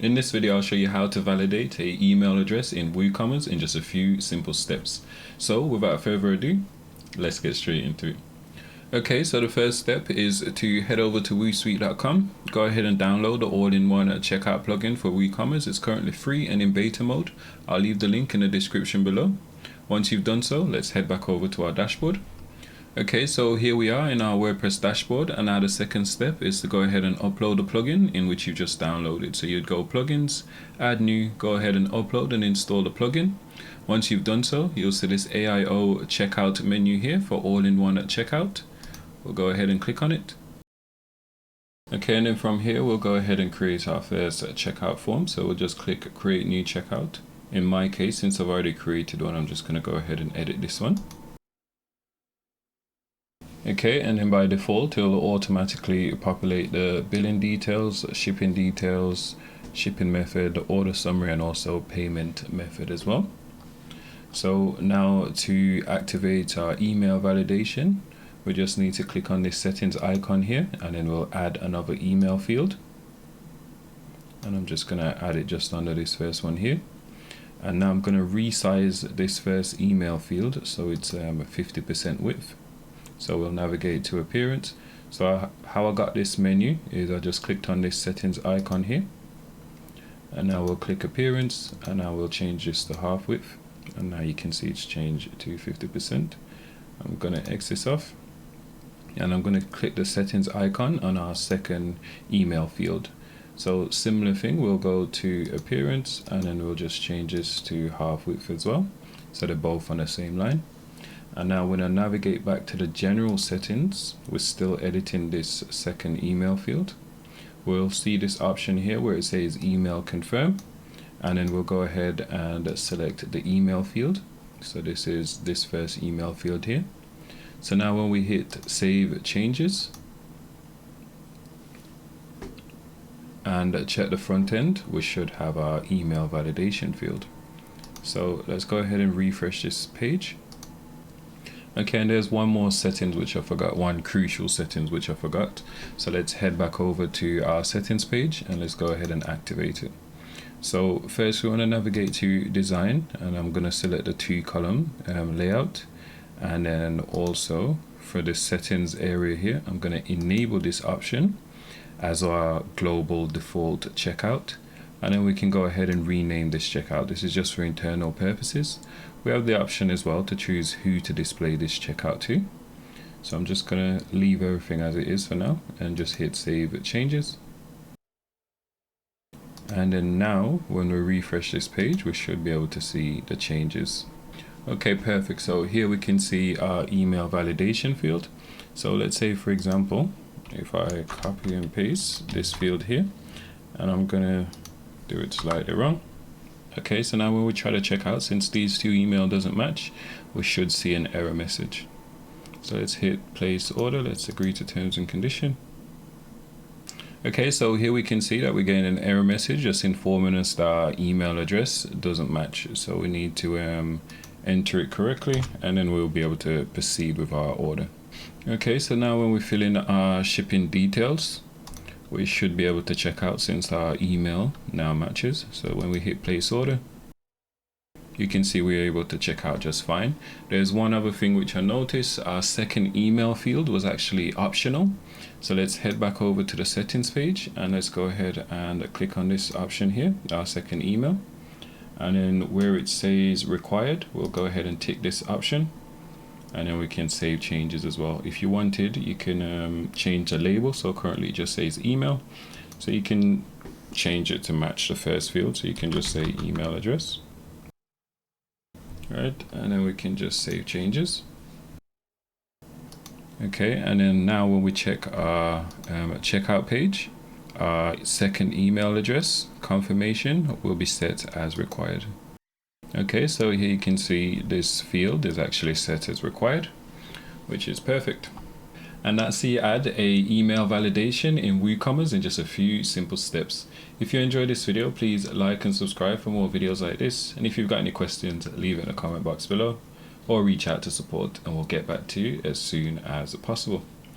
In this video, I'll show you how to validate an email address in WooCommerce in just a few simple steps. So without further ado, let's get straight into it. Okay, so the first step is to head over to WooSuite.com. Go ahead and download the all-in-one checkout plugin for WooCommerce. It's currently free and in beta mode. I'll leave the link in the description below. Once you've done so, let's head back over to our dashboard. Okay, so here we are in our WordPress dashboard, and now the second step is to go ahead and upload the plugin in which you just downloaded. So you'd go plugins, add new, go ahead and upload and install the plugin. Once you've done so, you'll see this AIO checkout menu here for all-in-one checkout. We'll go ahead and click on it. Okay, and then from here we'll go ahead and create our first checkout form. So we'll just click create new checkout. In my case, since I've already created one, I'm just going to go ahead and edit this one. Okay, and then by default it'll automatically populate the billing details, shipping details, shipping method, order summary, and also payment method as well. So now to activate our email validation, we just need to click on this settings icon here, and then we'll add another email field. And I'm just going to add it just under this first one here. And now I'm going to resize this first email field so it's 50% width. So we'll navigate to appearance. So how I got this menu is I just clicked on this settings icon here, and now we'll click appearance, and I will change this to half width, and now you can see it's changed to 50%. I'm going to X this off, and I'm going to click the settings icon on our second email field. So similar thing, we'll go to appearance, and then we'll just change this to half width as well, so they're both on the same line. And now when I navigate back to the general settings, we're still editing this second email field. We'll see this option here where it says email confirm, and then we'll go ahead and select the email field. So this is this first email field here. So now when we hit save changes and check the front end, we should have our email validation field. So let's go ahead and refresh this page. Okay, and there's one more settings which I forgot, one crucial settings which I forgot. So let's head back over to our settings page and let's go ahead and activate it. So first we want to navigate to design, and I'm going to select the 2-column layout, and then also for the settings area here I'm going to enable this option as our global default checkout, and then we can go ahead and rename this checkout. This is just for internal purposes. We have the option as well to choose who to display this checkout to. So I'm just going to leave everything as it is for now and just hit save changes. And then now when we refresh this page, we should be able to see the changes. Okay, perfect. So here we can see our email validation field. So let's say, for example, if I copy and paste this field here, and I'm going to do it slightly wrong. Okay, so now when we try to check out, since these two email doesn't match, we should see an error message. So let's hit place order. Let's agree to terms and condition. Okay, so here we can see that we're getting an error message just informing us that our email address doesn't match. So we need to enter it correctly, and then we'll be able to proceed with our order. Okay, so now when we fill in our shipping details, we should be able to check out since our email now matches. So when we hit place order, you can see we're able to check out just fine. There's one other thing which I noticed, our second email field was actually optional. So let's head back over to the settings page and let's go ahead and click on this option here, our second email. And then where it says required, we'll go ahead and tick this option. And then we can save changes as well. If you wanted, you can change the label. So currently it just says email. So you can change it to match the first field. So you can just say email address. Right, and then we can just save changes. Okay, and then now when we check our checkout page, our second email address confirmation will be set as required. Okay, so here you can see this field is actually set as required, which is perfect. And that's the add a email validation in WooCommerce in just a few simple steps. If you enjoyed this video, please like and subscribe for more videos like this. And if you've got any questions, leave it in the comment box below or reach out to support and we'll get back to you as soon as possible.